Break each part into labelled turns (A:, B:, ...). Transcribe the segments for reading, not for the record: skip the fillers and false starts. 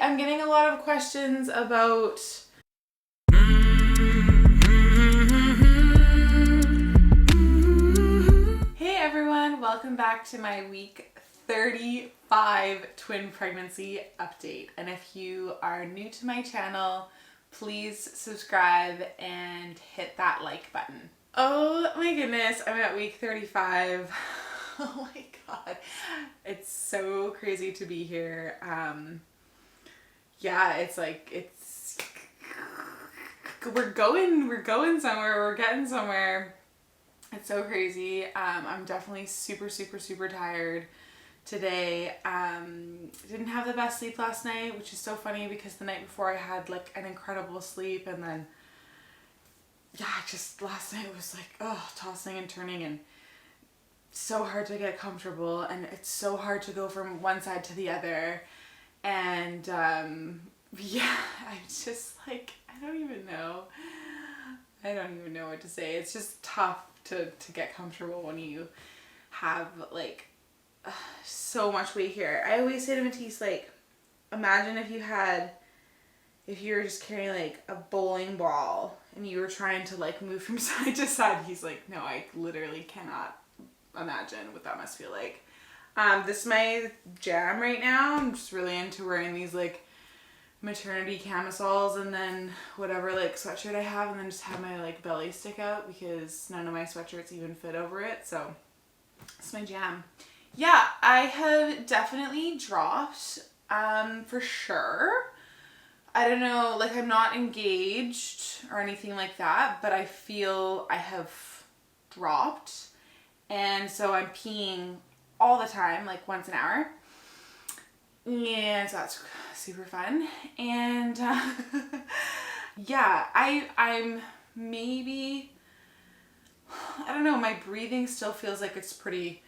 A: I'm getting a lot of questions about Hey everyone, welcome back to my week 35 twin pregnancy update. And if you are new to my channel, please subscribe and hit that like button. Oh my goodness, I'm at week 35. Oh my god. It's so crazy to be here. Yeah, we're going somewhere, we're getting somewhere. It's so crazy. I'm definitely super tired today. Didn't have the best sleep last night, which is so funny because the night before I had like an incredible sleep, and then yeah, just last night was like, tossing and turning and so hard to get comfortable, and it's so hard to go from one side to the other. And yeah, I'm just like, I don't even know what to say. It's just tough to get comfortable when you have like so much weight here. I always say to Matisse, like, imagine if you were just carrying like a bowling ball and you were trying to like move from side to side. He's like, no, I literally cannot imagine what that must feel like. This is my jam right now. I'm just really into wearing these like maternity camisoles and then whatever like sweatshirt I have, and then just have my like belly stick out because none of my sweatshirts even fit over it. So it's my jam. Yeah, I have definitely dropped for sure. I don't know, like I'm not engaged or anything like that, but I feel I have dropped, and so I'm peeing all the time, like once an hour. And so that's super fun. And yeah, I'm maybe, I don't know, my breathing still feels like it's pretty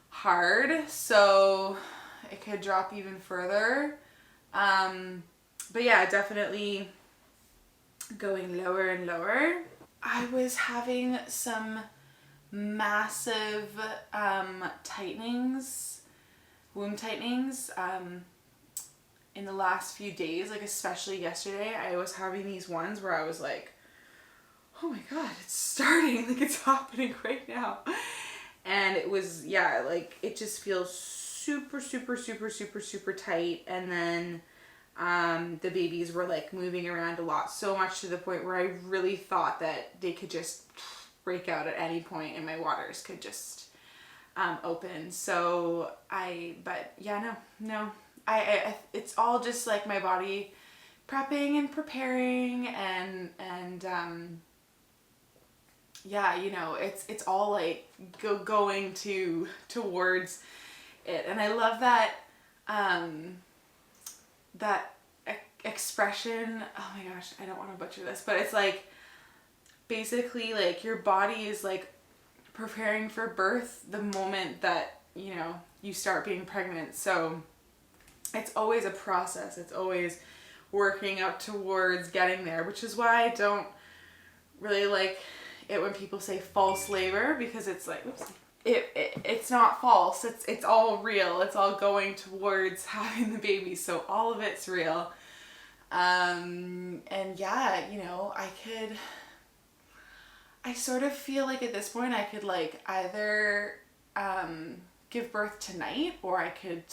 A: hard, so it could drop even further. But yeah, definitely going lower and lower. I was having some massive tightenings, womb tightenings, in the last few days, like especially yesterday. I was having these ones where I was like, oh my god, it's starting, like it's happening right now. And it was, yeah, like it just feels super tight. And then the babies were like moving around a lot, so much to the point where I really thought that they could just break out at any point and my waters could just open. So but yeah, no, I it's all just like my body prepping and preparing, and yeah, you know, it's all like going towards it. And I love that expression. Oh my gosh, I don't want to butcher this, but it's like basically like your body is like preparing for birth the moment that, you know, you start being pregnant. So it's always a process. It's always working up towards getting there, which is why I don't really like it when people say false labor, because it's like, oops, it's not false. It's all real. It's all going towards having the baby. So all of it's real. And yeah, you know, I sort of feel like at this point I could like either give birth tonight, or I could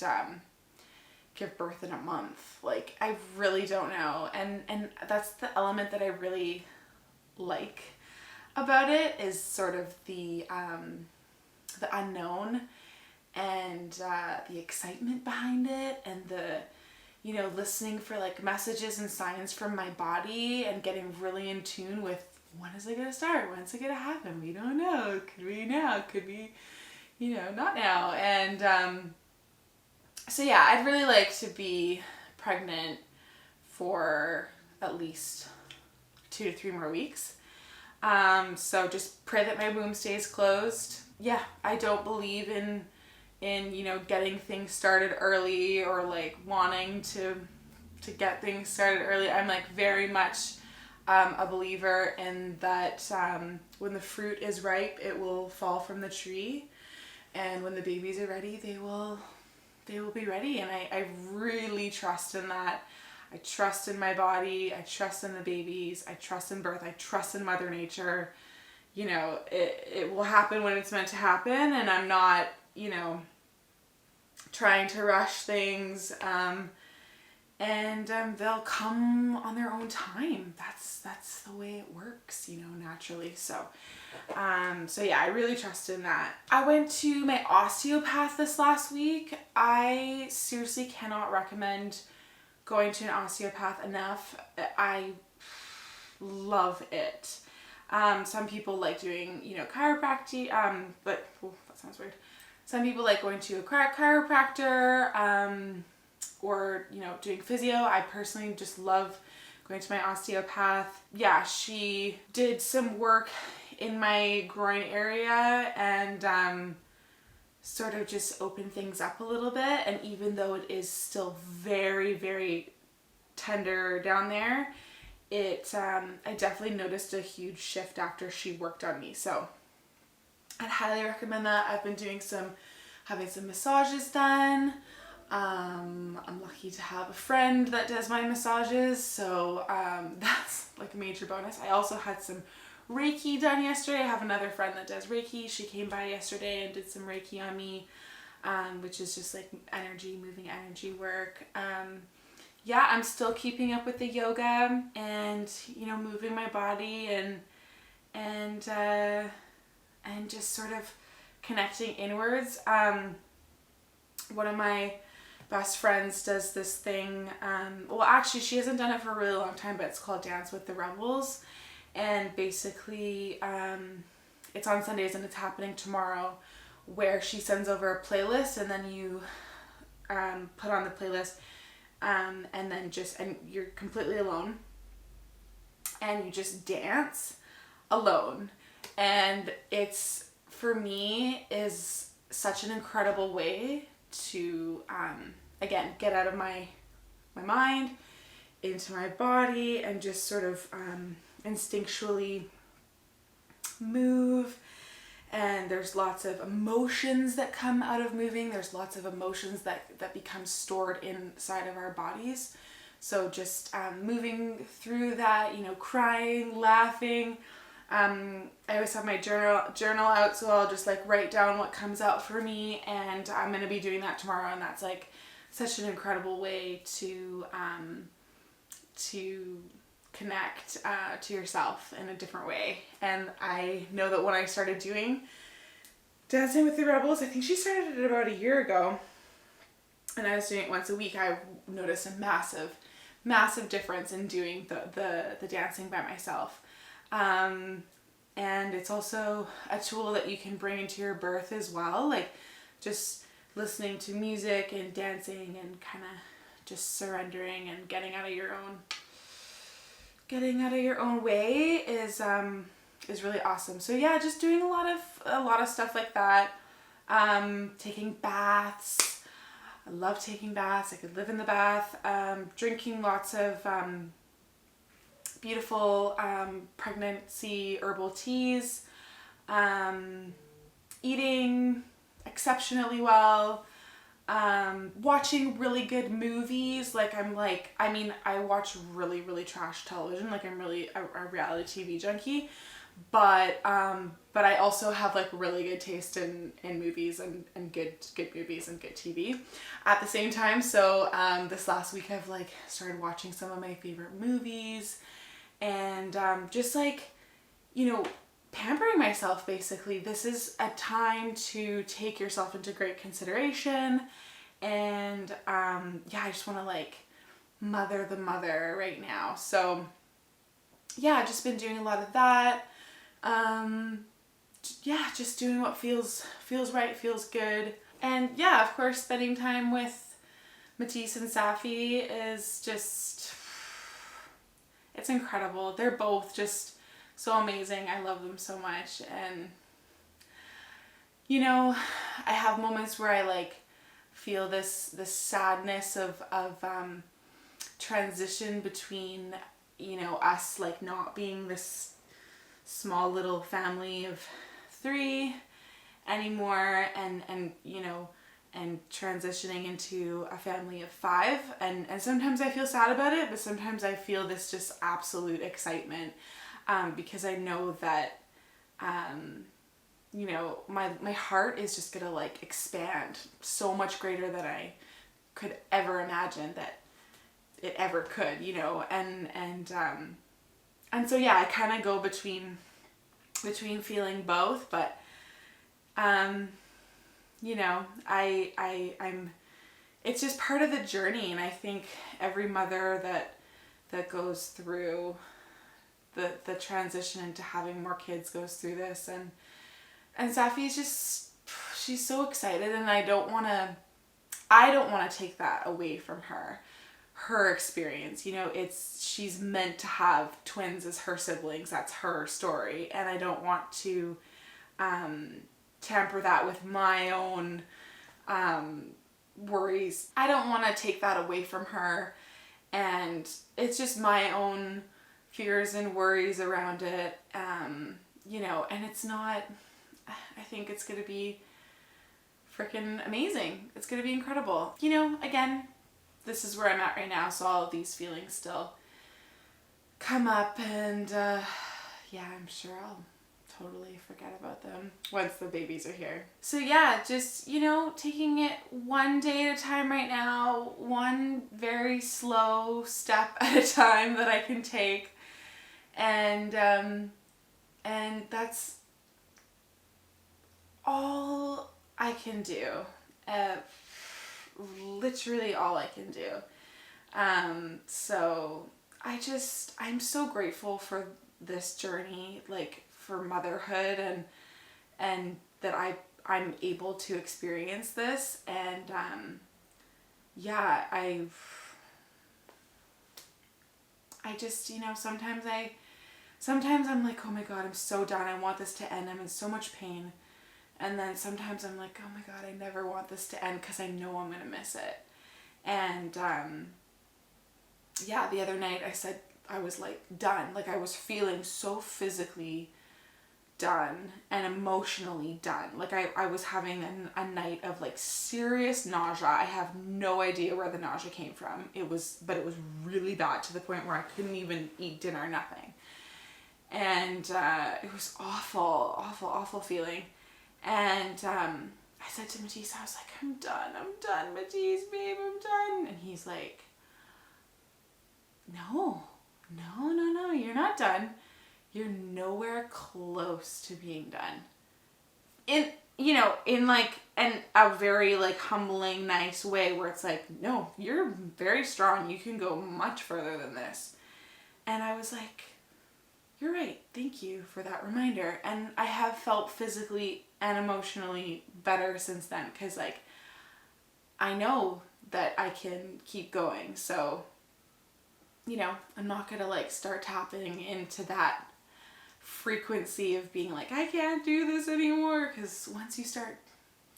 A: give birth in a month. Like, I really don't know. And that's the element that I really like about it, is sort of the unknown, and the excitement behind it, and the, you know, listening for like messages and signs from my body and getting really in tune with, when is it gonna start? When's it gonna happen? We don't know. Could be now, could be, you know, not now. And so yeah, I'd really like to be pregnant for at least 2 to 3 more weeks. So just pray that my womb stays closed. Yeah, I don't believe in, you know, getting things started early, or like wanting to get things started early. I'm like very much a believer in that when the fruit is ripe, it will fall from the tree, and when the babies are ready, they will they will be ready. And I really trust in that. I trust in my body. I trust in the babies. I trust in birth. I trust in Mother Nature. You know, it will happen when it's meant to happen, and I'm not, you know, trying to rush things. And they'll come on their own time. That's the way it works, you know, naturally. So yeah, I really trust in that. I went to my osteopath this last week. I seriously cannot recommend going to an osteopath enough. I love it. Some people like doing, you know, chiropractic, but that sounds weird. Some people like going to a chiropractor, or, you know, doing physio. I personally just love going to my osteopath. Yeah, she did some work in my groin area and sort of just opened things up a little bit. And even though it is still very, very tender down there, I definitely noticed a huge shift after she worked on me. So I'd highly recommend that. I've been having some massages done. I'm lucky to have a friend that does my massages, so that's like a major bonus. I also had some Reiki done yesterday. I have another friend that does Reiki. She came by yesterday and did some Reiki on me, which is just like moving energy work. Yeah, I'm still keeping up with the yoga and, you know, moving my body and just sort of connecting inwards. One of my best friends does this thing. Well, actually, she hasn't done it for a really long time, but it's called Dance with the Rebels. And basically, it's on Sundays and it's happening tomorrow, where she sends over a playlist and then you put on the playlist and then and you're completely alone and you just dance alone. And it's, for me, is such an incredible way to again get out of my mind into my body and just sort of instinctually move. And there's lots of emotions that come out of moving. There's lots of emotions that become stored inside of our bodies. So just moving through that, you know, crying, laughing. I always have my journal out, so I'll just like write down what comes out for me, and I'm going to be doing that tomorrow. And that's like such an incredible way to connect to yourself in a different way. And I know that when I started doing Dancing with the Rebels, I think she started it about a year ago, and I was doing it once a week, I noticed a massive difference in doing the dancing by myself. And it's also a tool that you can bring into your birth as well, like just listening to music and dancing and kind of just surrendering and getting out of your own way is really awesome. So yeah, just doing a lot of stuff like that. Taking baths. I love taking baths. I could live in the bath. Drinking lots of beautiful pregnancy herbal teas. Eating exceptionally well. Watching really good movies. I watch really, really trash television. Like, I'm really a reality TV junkie. But I also have like really good taste in movies and good movies and good TV at the same time. So this last week I've like started watching some of my favorite movies and just like, you know, pampering myself basically. This is a time to take yourself into great consideration, and yeah, I just want to like mother the mother right now. So yeah, I've just been doing a lot of that. Yeah, just doing what feels right, feels good. And yeah, of course, spending time with Matisse and Safi is just, it's incredible. They're both just so amazing. I love them so much. And, you know, I have moments where I like feel this sadness of transition between, you know, us like not being this small little family of 3 anymore, and you know, and transitioning into a family of 5. And sometimes I feel sad about it, but sometimes I feel this just absolute excitement, because I know that, you know, my heart is just gonna like expand so much greater than I could ever imagine that it ever could, you know, and so yeah, I kind of go between feeling both, but you know, I'm it's just part of the journey, and I think every mother that goes through the transition into having more kids goes through this, and Safi's just, she's so excited, and I don't want to take that away from her experience. You know, she's meant to have twins as her siblings. That's her story. And I don't want to temper that with my own worries. I don't want to take that away from her. And it's just my own fears and worries around it. You know, and it's not, I think it's going to be freaking amazing. It's going to be incredible. You know, again, this is where I'm at right now, so all of these feelings still come up, and yeah, I'm sure I'll totally forget about them once the babies are here. So yeah, just, you know, taking it one day at a time right now, one very slow step at a time that I can take, and that's all I can do. Literally all I can do. So I'm so grateful for this journey, like for motherhood, and that I'm able to experience this, and yeah, I just, you know, sometimes I'm like, oh my God, I'm so done. I want this to end. I'm in so much pain. And then sometimes I'm like, oh my God, I never want this to end because I know I'm going to miss it. And yeah, the other night I said I was like done. Like I was feeling so physically done and emotionally done. Like I was having a night of like serious nausea. I have no idea where the nausea came from. But it was really bad, to the point where I couldn't even eat dinner, nothing. And it was awful feeling. And I said to Matisse, I was like, I'm done, Matisse, babe, I'm done. And he's like, no, you're not done. You're nowhere close to being done. In like a very like humbling, nice way, where it's like, no, you're very strong. You can go much further than this. And I was like, you're right. Thank you for that reminder. And I have felt physically and emotionally better since then, because like I know that I can keep going. So, you know, I'm not gonna like start tapping into that frequency of being like, I can't do this anymore, because once you start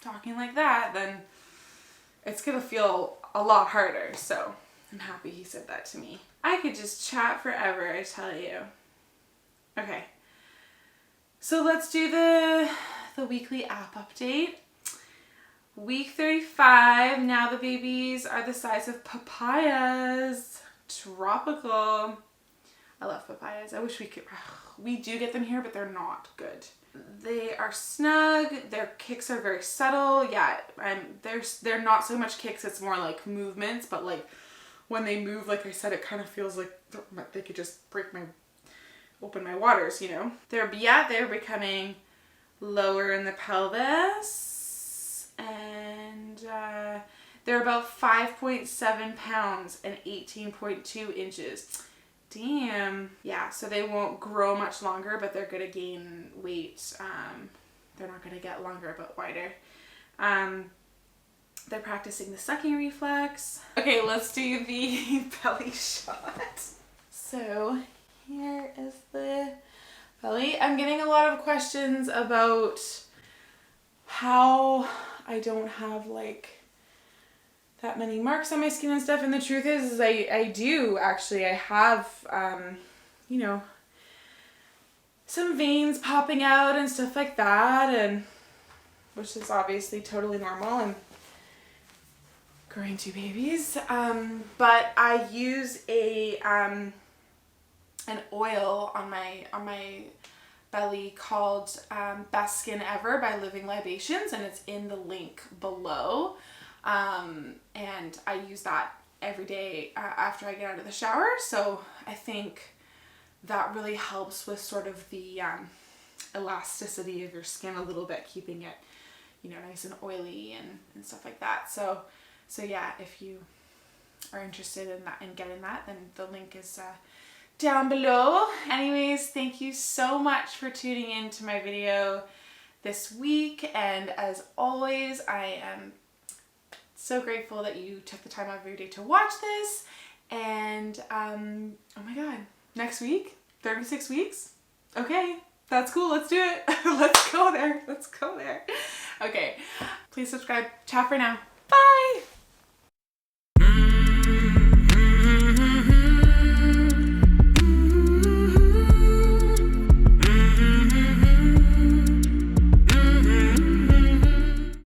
A: talking like that, then it's gonna feel a lot harder. So I'm happy he said that to me. I could just chat forever, I tell you. Okay, so let's do the weekly app update. Week 35, now the babies are the size of papayas. Tropical. I love papayas. I wish we do get them here, but they're not good. They are snug. Their kicks are very subtle. Yeah, they're not so much kicks, it's more like movements, but like when they move, like I said, it kind of feels like they could just open my waters, you know. They're becoming lower in the pelvis, and they're about 5.7 pounds and 18.2 inches. Damn. Yeah, so they won't grow much longer, but they're gonna gain weight. They're not gonna get longer, but wider. They're practicing the sucking reflex. Okay, let's do the belly shot. So here is the belly. I'm getting a lot of questions about how I don't have like that many marks on my skin and stuff, and the truth is I do actually. I have you know, some veins popping out and stuff like that, and which is obviously totally normal, and growing two babies. But I use an oil on my belly called Best Skin Ever by Living Libations, and it's in the link below. And I use that every day after I get out of the shower. So I think that really helps with sort of the elasticity of your skin a little bit, keeping it, you know, nice and oily and stuff like that. So yeah, if you are interested in that and getting that, then the link is down below. Anyways, thank you so much for tuning in to my video this week, and as always, I am so grateful that you took the time out of your day to watch this. And oh my god, next week, 36 weeks? Okay, that's cool, let's do it. Let's go there. Okay, please subscribe. Ciao for now. Bye!